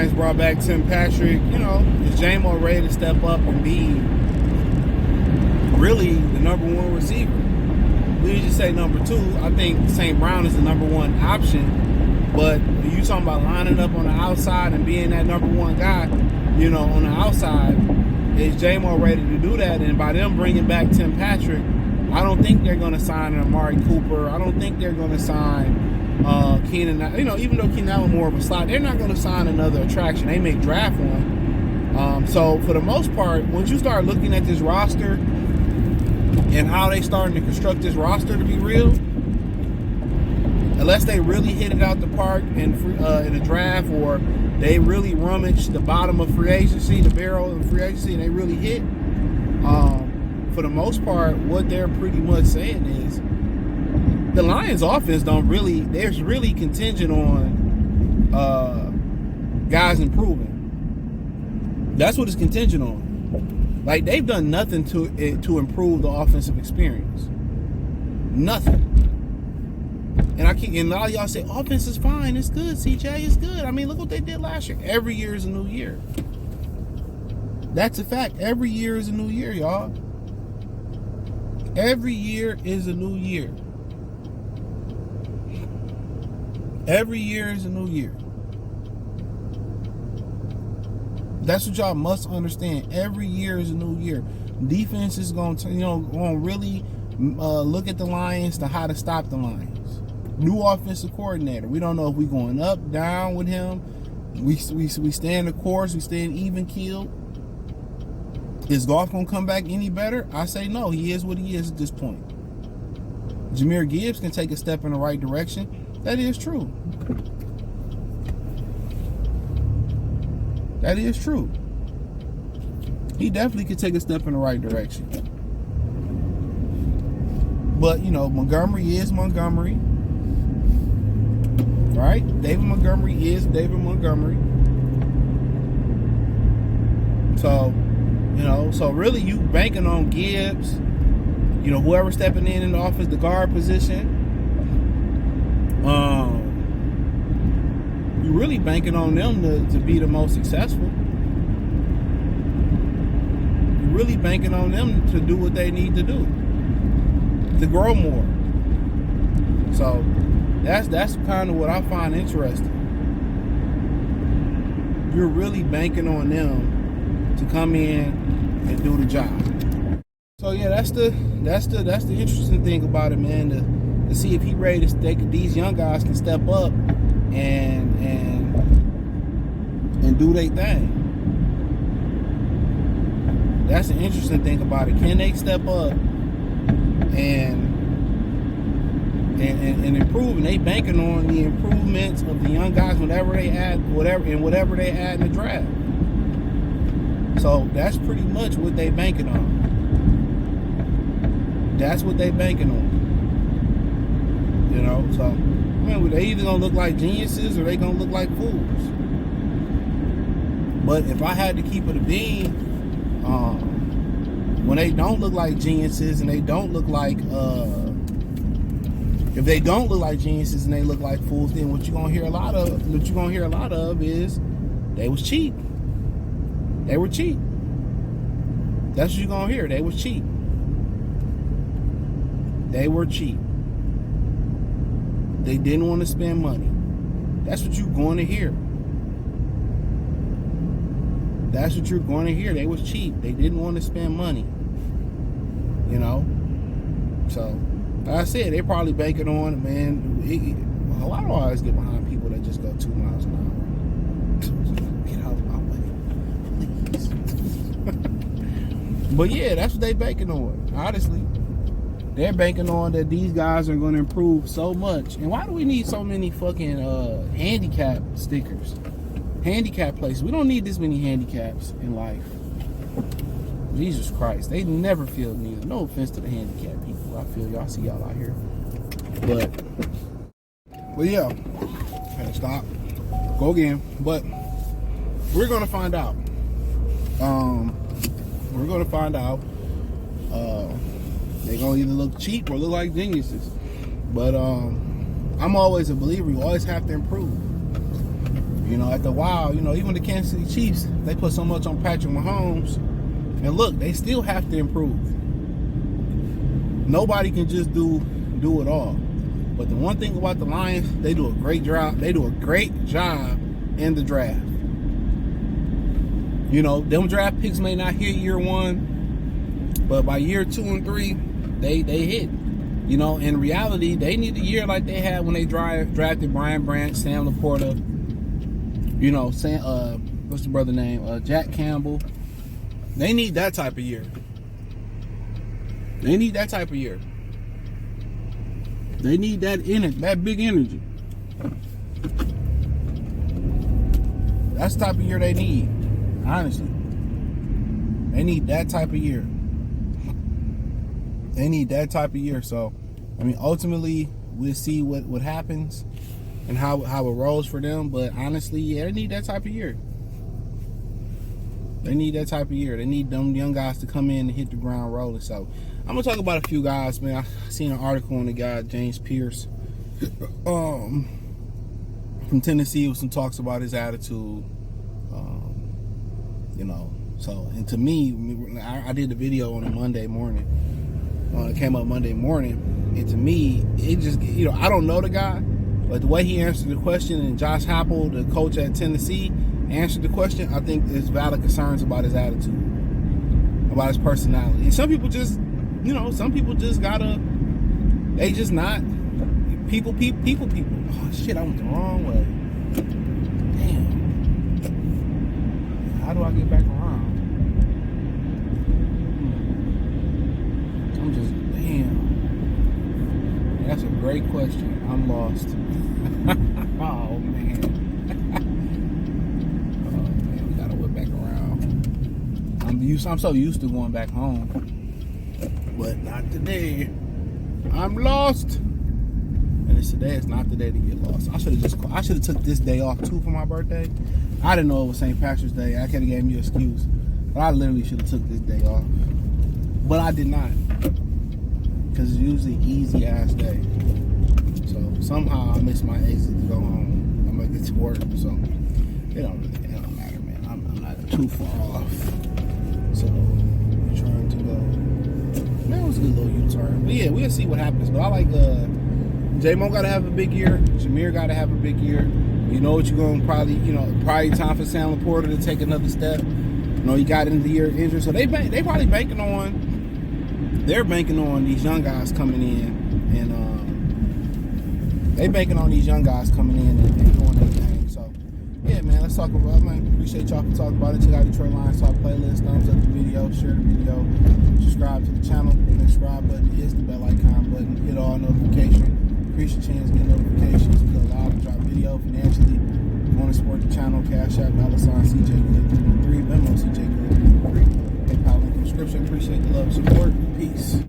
Lions brought back Tim Patrick. Is J-Mo ready to step up and be really the number one receiver? We need to say number two. I think St. Brown is the number one option. But you talking about lining up on the outside and being that number one guy, on the outside, is J-Mo ready to do that? And by them bringing back Tim Patrick, I don't think they're going to sign an Amari Cooper. I don't think they're going to sign Keenan. Even though Keenan Allen more of a slot, they're not going to sign another attraction. They may draft one. So for the most part, once you start looking at this roster and how they starting to construct this roster, to be real, unless they really hit it out the park in the draft, or they really rummage the bottom of free agency, the barrel of free agency, and they really hit, for the most part, what they're pretty much saying is the Lions offense there's really contingent on guys improving. That's what it's contingent on. Like, they've done nothing to improve the offensive experience. Nothing. And all y'all say, offense is fine, it's good, CJ, it's good. I mean, look what they did last year. Every year is a new year. That's a fact. Every year is a new year, y'all. Every year is a new year. Every year is a new year. That's what y'all must understand. Every year is a new year. Defense is going to, really look at the Lions to how to stop the Lions. New offensive coordinator. We don't know if we're going up, down with him. We stay in the course. We stay in even keel. Is Goff going to come back any better? I say no. He is what he is at this point. Jahmyr Gibbs can take a step in the right direction. That is true. That is true. He definitely could take a step in the right direction. But, Montgomery is Montgomery. Right? David Montgomery is David Montgomery. So, so really you banking on Gibbs, whoever stepping in the office, the guard position. You're really banking on them to be the most successful. You're really banking on them to do what they need to do, to grow more. So that's kind of what I find interesting. You're really banking on them to come in and do the job. So yeah, that's the interesting thing about it, man. To see if he ready to these young guys can step up and do their thing. That's the interesting thing about it. Can they step up and improve? And they banking on the improvements of the young guys whatever they add in the draft. So that's pretty much what they banking on. That's what they banking on. So they either gonna look like geniuses or they gonna look like fools. But if I had to keep it a bean, when they don't look like geniuses and they don't look like if they don't look like geniuses and they look like fools, then what you're gonna hear a lot of is they was cheap. They were cheap. That's what you're gonna hear. They was cheap. They were cheap. They didn't want to spend money. That's what you're going to hear. That's what you're going to hear. They was cheap. They didn't want to spend money. So, like I said, they probably banking on, man. A lot of always get behind people that just go 2 miles an hour. Get out of my way, please. But yeah, that's what they banking on. Honestly, they're banking on that these guys are going to improve so much. And why do we need so many fucking handicap stickers? Handicap places. We don't need this many handicaps in life. Jesus Christ. They never feel needed. No offense to the handicapped people. I feel y'all see y'all out here. But yeah. Gotta stop. Go again. But we're going to find out. We're going to find out. They're going to either look cheap or look like geniuses. But I'm always a believer. You always have to improve. You know, after a while, you know, even the Kansas City Chiefs, they put so much on Patrick Mahomes, and look, they still have to improve. Nobody can just do it all. But the one thing about the Lions, they do a great job. They do a great job in the draft. You know, them draft picks may not hit year one, but by year 2 and 3, they hit. You know, in reality, they need a year like they had when they drafted Brian Branch, Sam Laporta. You know, what's the brother name? Jack Campbell. They need that type of year. They need that type of year. They need that big energy. That's the type of year they need. Honestly, they need that type of year. They need that type of year. So, I mean, ultimately, we'll see what happens and how it rolls for them. But honestly, yeah, they need that type of year. They need that type of year. They need them young guys to come in and hit the ground rolling. So, I'm gonna talk about a few guys, man. I seen an article on the guy James Pierce, from Tennessee, with some talks about his attitude. You know, so, and to me, I did the video on a Monday morning. It came up Monday morning, and to me, it just, you know, I don't know the guy, but the way he answered the question, and Josh Heupel, the coach at Tennessee, answered the question, I think there's valid concerns about his attitude, about his personality. And some people just, you know, gotta, they just not people. Oh shit, I went the wrong way. Damn. How do I get back around? I'm just, damn. That's a great question. I'm lost. Oh man. Oh man, we gotta whip back around. I'm so used to going back home. But not today. I'm lost. And today is not the day to get lost. I should have took this day off too for my birthday. I didn't know it was St. Patrick's Day. I could have gave me an excuse. But I literally should have took this day off. But I did not. Because it's usually an easy ass day. So somehow I missed my exit to go home. I'm gonna get to work. So it don't matter, man. I'm not too far off. So I'm trying to go. Man, it was a good little U-turn. But yeah, we'll see what happens. But I like J-Mo got to have a big year. Jameer got to have a big year. You know what you're going to probably time for Sam Laporta to take another step. You know, he got into the year injured. So they probably banking on these young guys coming in. And they banking on these young guys coming in and doing their thing. So, yeah, man, let's talk about it, man. Appreciate y'all for talking about it. Check out Detroit Lions Talk playlist. Thumbs up the video. Share the video. Subscribe to the channel. The subscribe button is the bell icon button. Hit all notifications. Increase your chance to get notifications. We go live and drop video financially. If you want to support the channel, Cash App, $CJ Good 3, Venmo CJ Good 3. PayPal link in the description. Appreciate the love and support. Peace.